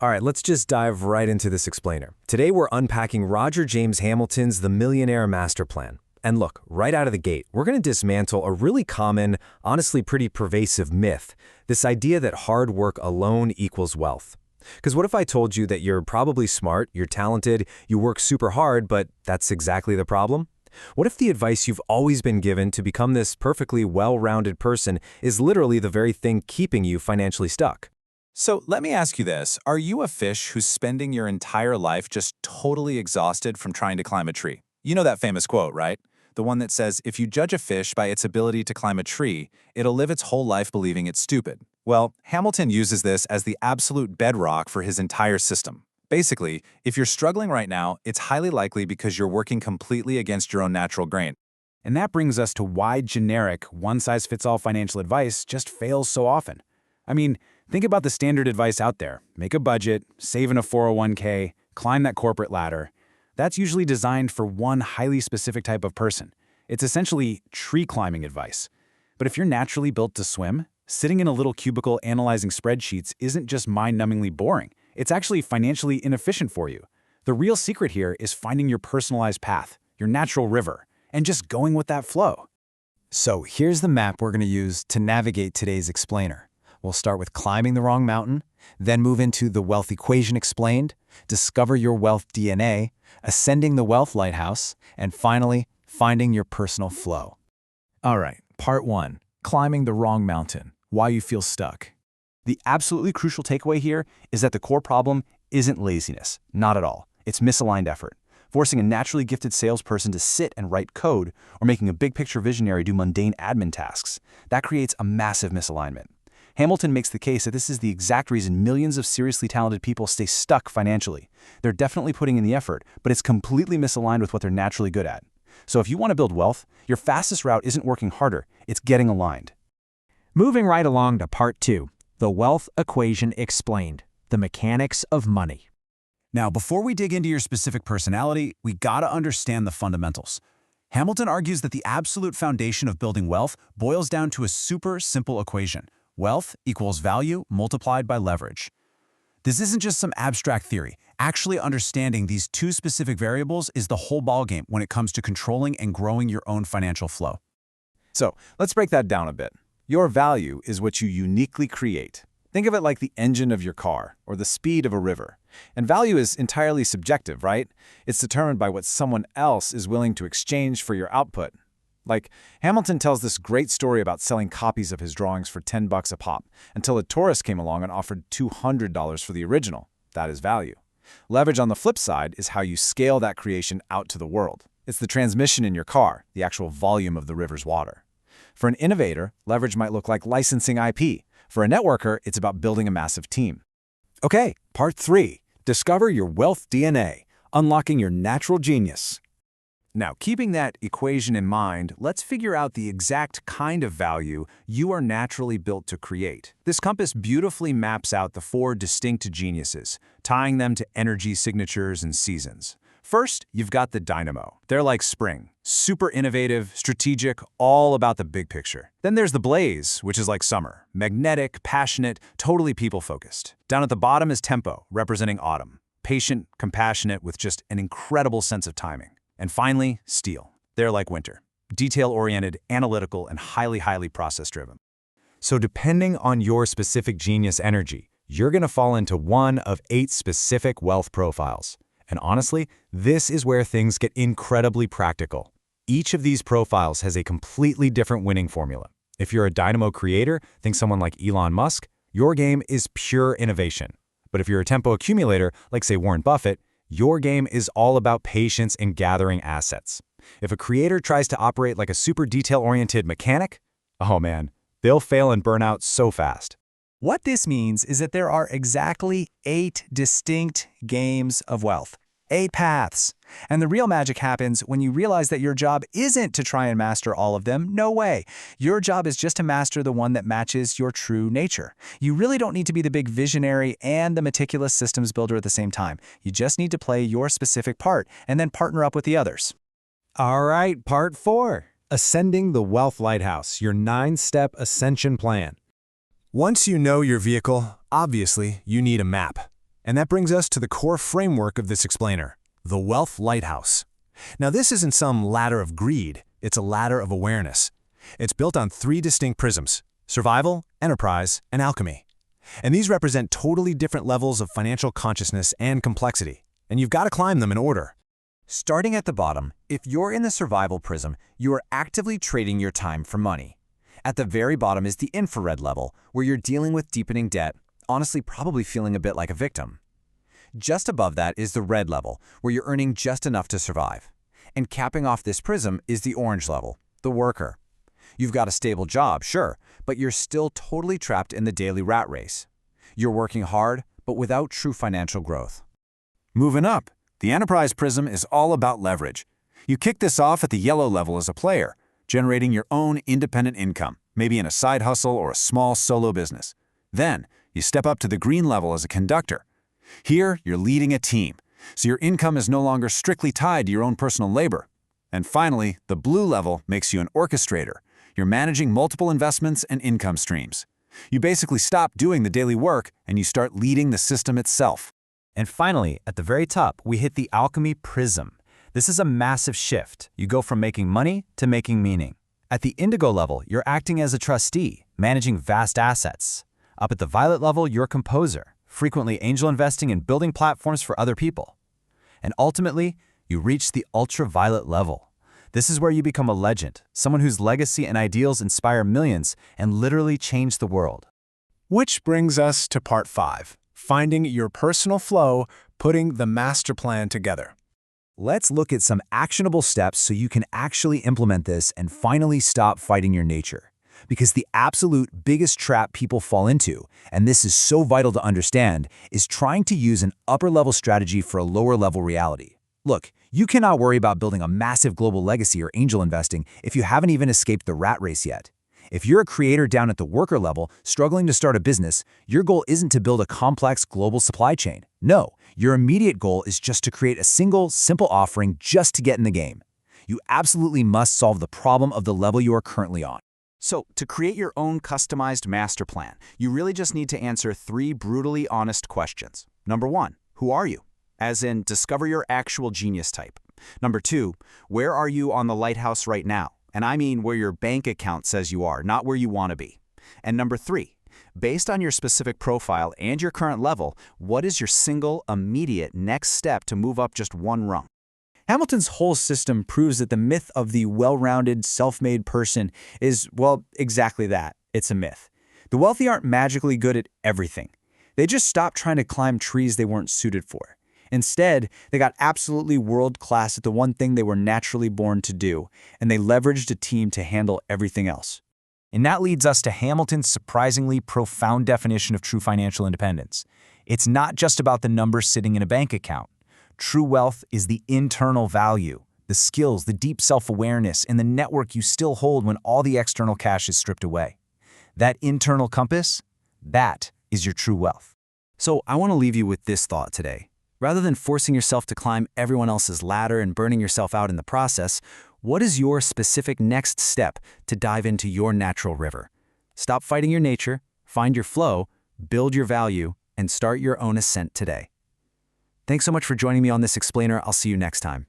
All right, let's just dive right into this explainer. Today we're unpacking Roger James Hamilton's The Millionaire Master Plan. And look, right out of the gate, we're going to dismantle a really common, honestly pretty pervasive myth, this idea that hard work alone equals wealth. Because what if I told you that you're probably smart, you're talented, you work super hard, but that's exactly the problem? What if the advice you've always been given to become this perfectly well-rounded person is literally the very thing keeping you financially stuck? So let me ask you this. Are you a fish who's spending your entire life just totally exhausted from trying to climb a tree? You know that famous quote, right? The one that says, if you judge a fish by its ability to climb a tree, it'll live its whole life believing it's stupid. Well, Hamilton uses this as the absolute bedrock for his entire system. Basically, if you're struggling right now, it's highly likely because you're working completely against your own natural grain. And that brings us to why generic, one-size-fits-all financial advice just fails so often. I mean, think about the standard advice out there. Make a budget, save in a 401k, climb that corporate ladder. That's usually designed for one highly specific type of person. It's essentially tree climbing advice. But if you're naturally built to swim, sitting in a little cubicle analyzing spreadsheets isn't just mind-numbingly boring. It's actually financially inefficient for you. The real secret here is finding your personalized path, your natural river, and just going with that flow. So here's the map we're going to use to navigate today's explainer. We'll start with climbing the wrong mountain, then move into the wealth equation explained, discover your wealth DNA, ascending the wealth lighthouse, and finally, finding your personal flow. All right, part 1, climbing the wrong mountain, why you feel stuck. The absolutely crucial takeaway here is that the core problem isn't laziness, not at all. It's misaligned effort. Forcing a naturally gifted salesperson to sit and write code or making a big picture visionary do mundane admin tasks. That creates a massive misalignment. Hamilton makes the case that this is the exact reason millions of seriously talented people stay stuck financially. They're definitely putting in the effort, but it's completely misaligned with what they're naturally good at. So if you want to build wealth, your fastest route isn't working harder, it's getting aligned. Moving right along to part 2, the wealth equation explained, the mechanics of money. Now, before we dig into your specific personality, we gotta understand the fundamentals. Hamilton argues that the absolute foundation of building wealth boils down to a super simple equation. Wealth equals value multiplied by leverage. This isn't just some abstract theory. Actually understanding these two specific variables is the whole ballgame when it comes to controlling and growing your own financial flow. So let's break that down a bit. Your value is what you uniquely create. Think of it like the engine of your car or the speed of a river. And value is entirely subjective, right? It's determined by what someone else is willing to exchange for your output. Like, Hamilton tells this great story about selling copies of his drawings for $10 a pop, until a tourist came along and offered $200 for the original. That is value. Leverage on the flip side is how you scale that creation out to the world. It's the transmission in your car, the actual volume of the river's water. For an innovator, leverage might look like licensing IP. For a networker, it's about building a massive team. Okay, part 3, discover your wealth DNA, unlocking your natural genius. Now, keeping that equation in mind, let's figure out the exact kind of value you are naturally built to create. This compass beautifully maps out the 4 distinct geniuses, tying them to energy signatures and seasons. First, you've got the Dynamo. They're like spring, super innovative, strategic, all about the big picture. Then there's the Blaze, which is like summer, magnetic, passionate, totally people-focused. Down at the bottom is Tempo, representing autumn, patient, compassionate, with just an incredible sense of timing. And finally, Steel. They're like winter, detail-oriented, analytical, and highly process-driven. So depending on your specific genius energy, you're going to fall into one of 8 specific wealth profiles. And honestly, this is where things get incredibly practical. Each of these profiles has a completely different winning formula. If you're a Dynamo creator, think someone like Elon Musk, your game is pure innovation. But if you're a Tempo accumulator, like say Warren Buffett, your game is all about patience and gathering assets. If a creator tries to operate like a super detail-oriented mechanic, oh man, they'll fail and burn out so fast. What this means is that there are exactly 8 distinct games of wealth, 8 paths. And the real magic happens when you realize that your job isn't to try and master all of them. No way. Your job is just to master the one that matches your true nature. You really don't need to be the big visionary and the meticulous systems builder at the same time. You just need to play your specific part and then partner up with the others. All right, part 4, ascending the wealth lighthouse, your 9-step ascension plan. Once you know your vehicle, obviously you need a map. And that brings us to the core framework of this explainer, the Wealth Lighthouse. Now, this isn't some ladder of greed, it's a ladder of awareness. It's built on 3 distinct prisms: survival, enterprise, and alchemy. And these represent totally different levels of financial consciousness and complexity, and you've got to climb them in order. Starting at the bottom, if you're in the survival prism, you are actively trading your time for money. At the very bottom is the infrared level, where you're dealing with deepening debt, honestly probably feeling a bit like a victim. Just above that is the red level, where you're earning just enough to survive. And capping off this prism is the orange level, the worker. You've got a stable job, sure, but you're still totally trapped in the daily rat race. You're working hard, but without true financial growth. Moving up, the enterprise prism is all about leverage. You kick this off at the yellow level as a player, generating your own independent income, maybe in a side hustle or a small solo business. Then, you step up to the green level as a conductor. Here, you're leading a team, so your income is no longer strictly tied to your own personal labor. And finally, the blue level makes you an orchestrator. You're managing multiple investments and income streams. You basically stop doing the daily work and you start leading the system itself. And finally, at the very top, we hit the alchemy prism. This is a massive shift. You go from making money to making meaning. At the indigo level, you're acting as a trustee, managing vast assets. Up at the violet level, you're a composer, frequently angel investing and building platforms for other people. And ultimately, you reach the ultraviolet level. This is where you become a legend, someone whose legacy and ideals inspire millions and literally change the world. Which brings us to part 5, finding your personal flow, putting the master plan together. Let's look at some actionable steps so you can actually implement this and finally stop fighting your nature. Because the absolute biggest trap people fall into, and this is so vital to understand, is trying to use an upper-level strategy for a lower-level reality. Look, you cannot worry about building a massive global legacy or angel investing if you haven't even escaped the rat race yet. If you're a creator down at the worker level, struggling to start a business, your goal isn't to build a complex global supply chain. No, your immediate goal is just to create a single, simple offering just to get in the game. You absolutely must solve the problem of the level you are currently on. So, to create your own customized master plan, you really just need to answer 3 brutally honest questions. Number 1, who are you? As in, discover your actual genius type. Number 2, where are you on the lighthouse right now? And I mean where your bank account says you are, not where you want to be. And number 3, based on your specific profile and your current level, what is your single, immediate next step to move up just one rung? Hamilton's whole system proves that the myth of the well-rounded, self-made person is, well, exactly that. It's a myth. The wealthy aren't magically good at everything. They just stopped trying to climb trees they weren't suited for. Instead, they got absolutely world-class at the one thing they were naturally born to do, and they leveraged a team to handle everything else. And that leads us to Hamilton's surprisingly profound definition of true financial independence. It's not just about the numbers sitting in a bank account. True wealth is the internal value, the skills, the deep self-awareness, and the network you still hold when all the external cash is stripped away. That internal compass, that is your true wealth. So I want to leave you with this thought today. Rather than forcing yourself to climb everyone else's ladder and burning yourself out in the process, what is your specific next step to dive into your natural river? Stop fighting your nature, find your flow, build your value, and start your own ascent today. Thanks so much for joining me on this explainer. I'll see you next time.